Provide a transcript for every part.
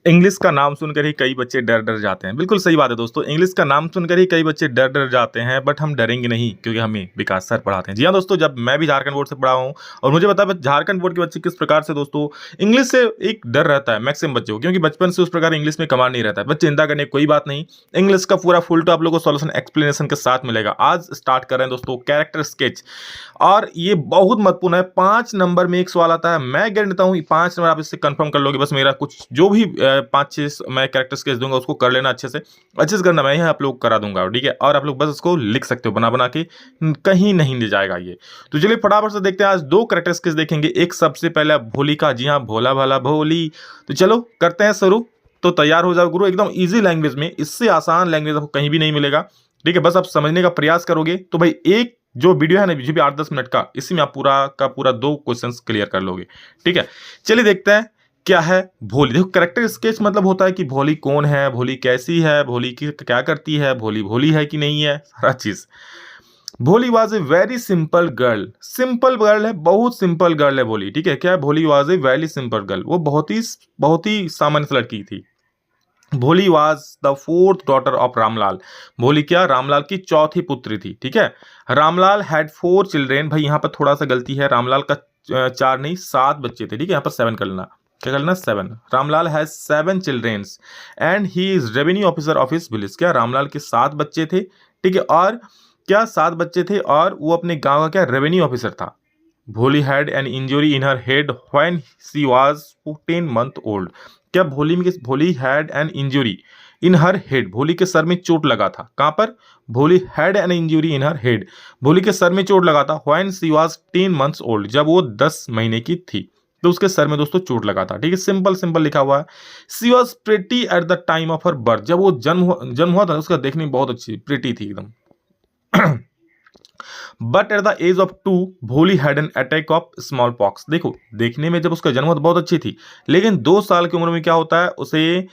English का नाम सुनकर ही कई बच्चे डर डर जाते हैं। बिल्कुल सही बात है दोस्तों, इंग्लिश का नाम सुनकर ही कई बच्चे डर डर जाते हैं, बट हम डरेंगे नहीं क्योंकि हमें विकास सर पढ़ाते हैं। जी हाँ दोस्तों, जब मैं भी झारखंड बोर्ड से पढ़ा हूँ और मुझे पता है झारखंड बोर्ड के बच्चे किस प्रकार से दोस्तों इंग्लिश से एक डर रहता है मैक्सिमम बच्चों को, क्योंकि बचपन से उस प्रकार इंग्लिश में कमांड नहीं रहता है। बच्चे चिंता करने की कोई बात नहीं, इंग्लिश का पूरा फुल टॉप आप लोगों को सॉल्यूशन एक्सप्लेनेशन के साथ मिलेगा। आज स्टार्ट कर रहे हैं दोस्तों कैरेक्टर स्केच, और ये बहुत महत्वपूर्ण है। 5 नंबर में एक सवाल आता है, मैं गारंटी देता हूँ 5 नंबर आप इससे कंफर्म कर लोगे। बस मेरा कुछ जो भी 5-6 मैं कैरेक्टर स्केच दूंगा उसको कर लेना अच्छे से करना मैं ही आप लोग करा दूंगा, ठीक है। और आप लोग बस इसको लिख सकते हो बना बना के, कहीं नहीं ले जाएगा ये। तो चलिए फटाफट से देखते हैं, आज 2 कैरेक्टर स्केच देखेंगे। एक सबसे पहले भोली का, जी हाँ, भोला भाला भोली। तो चलो करते हैं शुरू। तो तैयार हो जाओ गुरु, एकदम ईजी लैंग्वेज में, इससे आसान लैंग्वेज आपको कहीं भी नहीं मिलेगा, ठीक है। बस आप समझने का प्रयास करोगे तो भाई एक जो वीडियो है ना जो भी 8-10 मिनट का, इसी में आप पूरा का पूरा 2 क्वेश्चंस क्लियर कर लोगे, ठीक है। चलिए देखते हैं क्या है भोली। देखो कैरेक्टर स्केच मतलब होता है कि भोली कौन है, भोली कैसी है, भोली की क्या करती है, भोली भोली है कि नहीं है, सारा चीज। भोली was a very simple girl, simple girl है, बहुत सिंपल गर्ल है भोली, ठीक है। क्या है, भोली was a very simple girl, वो बहुत ही सामान्य सी लड़की थी। भोली was the 4th daughter of Ramlal, भोली क्या रामलाल की चौथी पुत्री थी, ठीक है। रामलाल हैड 4 चिल्ड्रेन, भाई यहाँ पर थोड़ा सा गलती है, रामलाल का 4 नहीं 7 बच्चे थे, ठीक है। यहाँ पर 7 कर लेना, क्या करना 7। Ramlal has 7 children's and he is revenue officer of his village, क्या रामलाल के 7 बच्चे थे, ठीक है। और क्या 7 बच्चे थे और वो अपने गांव का क्या रेवेन्यू ऑफिसर था। भोली had an injury in her head when she was 14 month old, क्या भोली had an injury in her head, भोली के सर में चोट लगा था। कहां पर, भोली had an injury in her head, भोली के सर में चोट लगा था। When she was 10 months old, जब वो 10 महीने की थी तो उसके सर में दोस्तों चोट लगा था, ठीक है। सिंपल सिंपल लिखा हुआ है। She was pretty at the time of her birth, जब वो जन्म हुआ था उसका देखने में बहुत अच्छी प्रिटी थी एकदम। But at the age of 2 Bholi had an attack of small pox, देखो देखने में जब उसका जन्म हुआ तो बहुत अच्छी थी, लेकिन 2 साल की उम्र में क्या होता है, उसे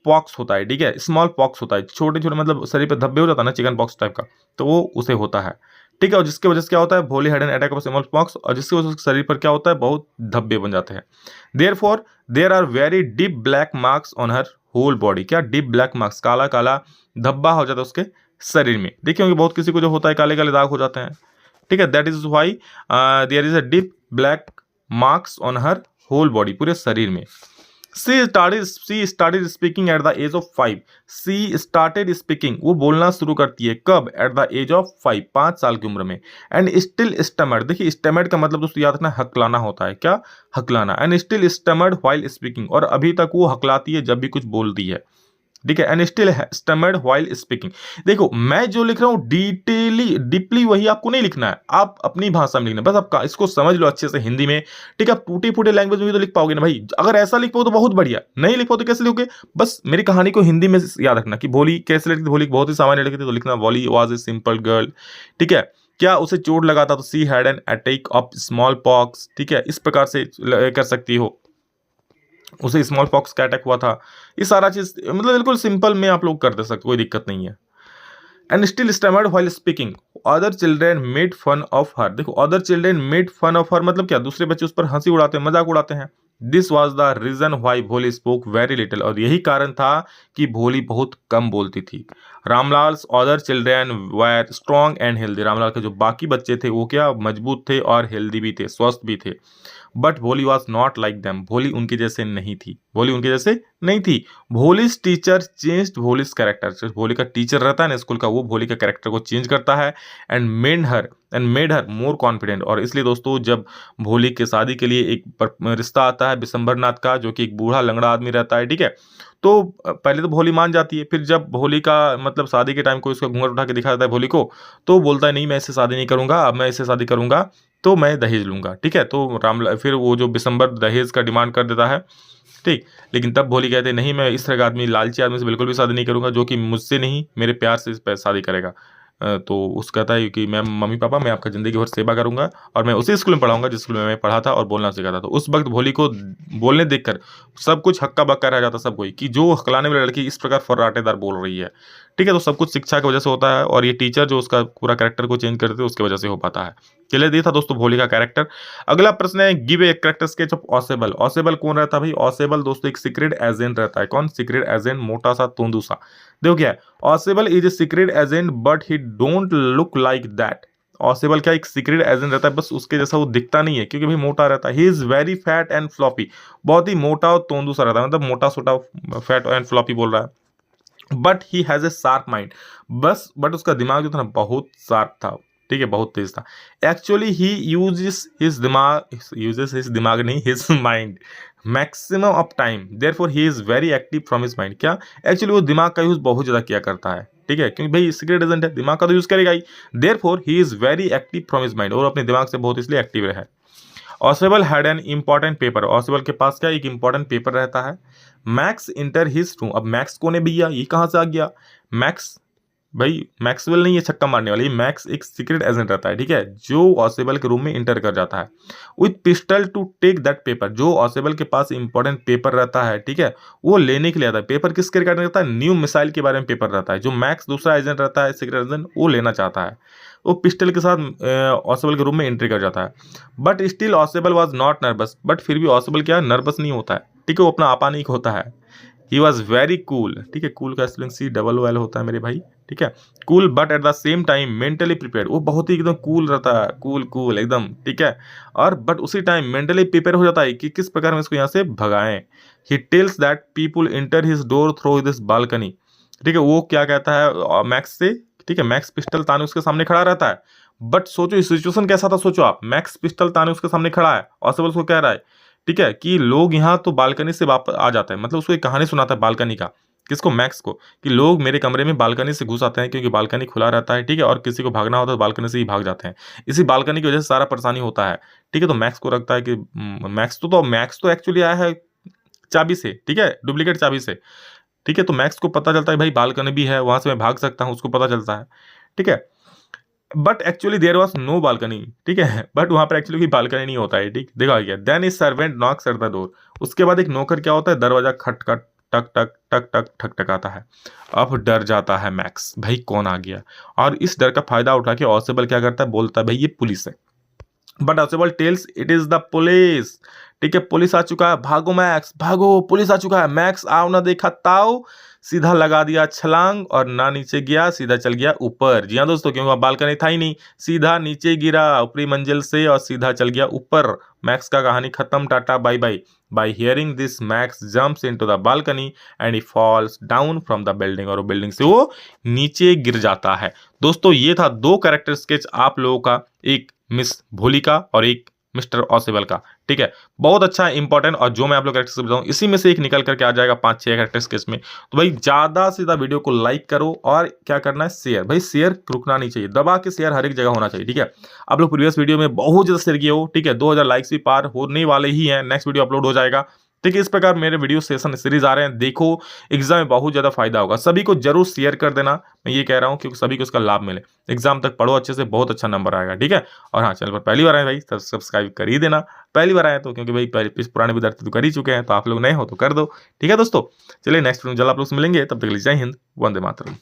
पॉक्स होता है, ठीक है। स्मॉल पॉक्स होता है, छोटे छोटे मतलब शरीर पे धब्बे हो जाता है ना, चिकन पॉक्स टाइप का, तो वो उसे होता है, ठीक है। और जिसकी वजह से क्या होता है, भोली had an attack of small pox, और जिसकी वजह से उसके शरीर पर क्या होता है, बहुत धब्बे बन जाते हैं। Therefore there are very deep black marks on her whole body, क्या डीप ब्लैक मार्क्स, काला काला धब्बा हो जाता है उसके शरीर में। देखिए होंगे बहुत किसी को जो होता है काले काले दाग हो जाते हैं, ठीक है। That is why there is a deep black marks on her whole body, पूरे शरीर में। She started speaking at the age of 5, she started speaking, वो बोलना शुरू करती है कब, एट द एज ऑफ 5, 5 साल की उम्र में। एंड स्टिल स्टमर्ड, देखिए स्टमर्ड का मतलब दोस्तों याद रखना हकलाना होता है, क्या हकलाना। एंड स्टिल स्टमर्ड व्हाइल स्पीकिंग, और अभी तक वो हकलाती है जब भी कुछ बोलती है, ठीक है। एंड स्टिल स्टमर्ड व्हाइल स्पीकिंग, देखो मैं जो लिख रहा हूँ डीपली वही आपको नहीं लिखना है, आप अपनी भाषा में लिखना है, बस आप इसको समझ लो अच्छे से हिंदी में, ठीक है। आप टूटी फूटे लैंग्वेज में भी तो लिख पाओगे ना भाई, अगर ऐसा लिख पाओ तो बहुत बढ़िया, नहीं लिख पाओ तो कैसे लिखोगे। बस मेरी कहानी को हिंदी में याद रखना कि भोली कैसे लिखती, भोली बहुत ही सामान्य लिखती तो लिखना भोली वाज ए सिंपल गर्ल, ठीक है। क्या उसे चोट लगा था, तो she had an attack of small pox, ठीक है। इस प्रकार से कर सकती हो, उसे स्मॉल पॉक्स का अटैक हुआ था। ये सारा चीज मतलब बिल्कुल सिंपल में आप लोग कर दे सकते, कोई दिक्कत नहीं है। And still stammered while speaking, other children made fun of her, देखो other children made fun of her मतलब क्या, दूसरे बच्चे उस पर हंसी उड़ाते हैं, मजाक उड़ाते हैं। This was the reason why Bholi spoke very little, और यही कारण था कि भोली बहुत कम बोलती थी। Ramlal's other children were strong and healthy, Ramlal के जो बाकी बच्चे थे वो क्या मजबूत थे और हेल्दी भी थे, स्वस्थ भी थे। बट भोली वॉज नॉट लाइक देम, भोली उनके जैसे नहीं थी, भोली उनके जैसे नहीं थी। Bholi's teacher changed Bholi's character, भोली का टीचर रहता है ना स्कूल का, वो भोली का कैरेक्टर को चेंज करता है। मेड हर मोर कॉन्फिडेंट, और इसलिए दोस्तों जब भोली के शादी के लिए एक रिश्ता आता है बिशंबरनाथ का, जो कि एक बूढ़ा लंगड़ा आदमी रहता है, ठीक है। तो पहले तो भोली मान जाती है, फिर जब भोली का मतलब शादी के टाइम को उसका घूंघट उठा के दिखा देता है भोली को, तो बोलता है नहीं मैं इससे शादी नहीं करूंगा, अब मैं इससे शादी करूंगा तो मैं दहेज लूंगा, ठीक है। तो फिर वो जो बिशंबर दहेज का डिमांड कर देता है, ठीक। लेकिन तब भोली कहते नहीं मैं इस तरह का आदमी, लालची आदमी से बिल्कुल भी शादी नहीं करूंगा, जो कि मुझसे नहीं मेरे प्यार से इस पर शादी करेगा। तो उसका कहता है कि मैं मम्मी पापा मैं आपका ज़िंदगी भर सेवा करूंगा और मैं उसी स्कूल में पढ़ाऊंगा जिस स्कूल में मैं पढ़ा था और बोलना सीखा था। तो उस वक्त भोली को बोलने देखकर सब कुछ हक्का बक्का रह जाता सब कोई कि जो हकलाने वाली लड़की इस प्रकार फर्राटेदार बोल रही है। ठीक है, तो सब कुछ शिक्षा की वजह से होता है और ये टीचर जो उसका पूरा कैरेक्टर को चेंज करते हैं उसकी वजह से हो पाता है। चलिए, ये था दोस्तों भोली का कैरेक्टर। अगला प्रश्न है, give a character sketch of Ausable. Ausable कौन रहता है भाई? ऑसेबल दोस्तों एक सीक्रेट एजेंट रहता है। कौन सीक्रेट एजेंट? मोटा सा तोंदू सा। देखो क्या है, Ausable is a secret agent but he don't look like that. Ausable क्या एक सीक्रेट एजेंट रहता है, बस उसके जैसा वो दिखता नहीं है क्योंकि भाई मोटा रहता है। ही is very fat and floppy, बहुत ही मोटा और तोंदू सा रहता है, मतलब मोटा सोटा फैट एंड फ्लॉपी बोल रहा है। But he has a sharp mind, but उसका दिमाग जो था ना बहुत शार्प था। ठीक है, बहुत तेज था। एक्चुअली ही यूजेस हिज दिमाग नहीं, his mind maximum of time, therefore he is very active from his mind. क्या एक्चुअली वो दिमाग का यूज बहुत ज्यादा किया करता है। ठीक है, क्योंकि भाई सीक्रेट एजेंट है, दिमाग का तो यूज करेगा ही। Therefore he is very active from his mind, और अपने दिमाग से बहुत इसलिए एक्टिव रहे। Ausable had an important paper, Ausable के पास क्या एक इंपॉर्टेंट पेपर रहता है। मैक्स इंटर हिज रूम, अब मैक्स कौन है भैया, ये कहाँ से आ गया? मैक्स भाई मैक्सवेल नहीं है छक्का मारने वाली, मैक्स एक सीक्रेट एजेंट रहता है। ठीक है, जो ऑसेबल के रूम में इंटर कर जाता है with pistol to take that paper. जो ऑसेबल के पास इंपॉर्टेंट पेपर रहता है, ठीक है, वो लेने के लिए आता है। पेपर किसके रिगार्डिंग रहता है? न्यू मिसाइल के बारे में पेपर रहता है। जो मैक्स दूसरा एजेंट रहता है सीक्रेट एजेंट, वो लेना चाहता है। वो पिस्टल के साथ ऑसेबल के रूम में एंट्री कर जाता है। But still Ausable was not nervous, but फिर भी ऑसेबल क्या नर्वस नहीं होता है। ठीक है, वो अपना आपा नहीं खोता है। He was very cool. ठीक है, कूल का स्पेलिंग COOL होता है मेरे भाई। ठीक है, cool but at the same time mentally prepared, वो बहुत ही एकदम कूल रहता है, कूल कूल एकदम। ठीक है, और बट उसी टाइम मेंटली प्रिपेयर हो जाता है कि किस प्रकार हम इसको यहाँ से भगाएं। He tells that people enter his door through this balcony. ठीक है, वो क्या कहता है मैक्स से? ठीक है, मैक्स पिस्टल ताने उसके सामने खड़ा रहता है। बट सोचो सिचुएशन कैसा था, सोचो आप, मैक्स पिस्टल ताने उसके सामने खड़ा है, ऑसेबल उसको कह रहा है ठीक है कि लोग यहाँ तो बालकनी से वापस आ जाते हैं, मतलब उसको एक कहानी सुनाता है बालकनी का। किसको? मैक्स को, कि लोग मेरे कमरे में बालकनी से घुस आते हैं क्योंकि बालकनी खुला रहता है। ठीक है, और किसी को भागना होता है तो बालकनी से ही भाग जाते हैं। इसी बालकनी की वजह से सारा परेशानी होता है। ठीक है, तो मैक्स को लगता है कि मैक्स तो एक्चुअली आया है चाबी से। ठीक है, डुप्लीकेट चाबी से। ठीक है, तो मैक्स को पता चलता है भाई बालकनी भी है, वहां से मैं भाग सकता हूँ, उसको पता चलता है। ठीक है, but actually there was no balcony. ठीक है, बट वहां पर एक्चुअली बालकनी नहीं होता है। ठीक, देखा गया। Then is servant knocks at the door, उसके बाद एक नौकर क्या होता है, दरवाजा खटखट टक टक टक टक ठक टकाता है। अब डर जाता है मैक्स, भाई कौन आ गया। और इस डर का फायदा उठा के ऑसेबल क्या करता है, बोलता है भाई ये पुलिस है। बट ऑसेबल tells it is the police. ठीक है, पुलिस आ चुका है, भागो मैक्स भागो, पुलिस आ चुका है। मैक्स आओ ना देखा ताओ, सीधा लगा दिया छलांग और ना नीचे गया, सीधा चल गया ऊपर। जी हाँ दोस्तों, क्योंकि वहाँ बालकनी था ही नहीं, सीधा नीचे गिरा ऊपरी मंजिल से और सीधा चल गया ऊपर। मैक्स का कहानी खत्म, tata bye bye. By hearing this Max jumps into the balcony and he falls down from the building, और वो बिल्डिंग से वो नीचे गिर जाता है। दोस्तों ये था दो कैरेक्टर स्केच आप लोगों का, एक मिस भोली का और एक मिस्टर ऑसेबल का। ठीक है, बहुत अच्छा इंपॉर्टेंट, और जो मैं आप लोग कैरेक्टर बताऊं इसी में से एक निकल करके आ जाएगा 5-6 कैरेक्टर स्केच में। तो भाई ज्यादा से ज्यादा वीडियो को लाइक करो और क्या करना है, शेयर। भाई शेयर रुकना नहीं चाहिए, दबा के शेयर हर एक जगह होना चाहिए। ठीक है, आप लोग प्रीवियस वीडियो में बहुत ज्यादा शेयर किए हो। ठीक है, 2000 लाइक्स भी पार होने वाले ही हैं, नेक्स्ट वीडियो अपलोड हो जाएगा। ठीक है, इस प्रकार मेरे वीडियो सेशन सीरीज आ रहे हैं, देखो एग्जाम में बहुत ज्यादा फायदा होगा। सभी को जरूर शेयर कर देना, मैं ये कह रहा हूँ क्योंकि सभी को इसका लाभ मिले। एग्जाम तक पढ़ो अच्छे से, बहुत अच्छा नंबर आएगा। ठीक है, और हाँ, चैनल पर पहली बार आए भाई तो सब्सक्राइब कर ही देना। पहली बार आए तो, क्योंकि भाई पुराने विद्यार्थी तो कर ही चुके हैं, तो आप लोग नए हो तो कर दो। ठीक है दोस्तों, चलिए नेक्स्ट वीडियो जल्द आप लोग से मिलेंगे, तब तक के लिए जय हिंद, वंदे मातरम।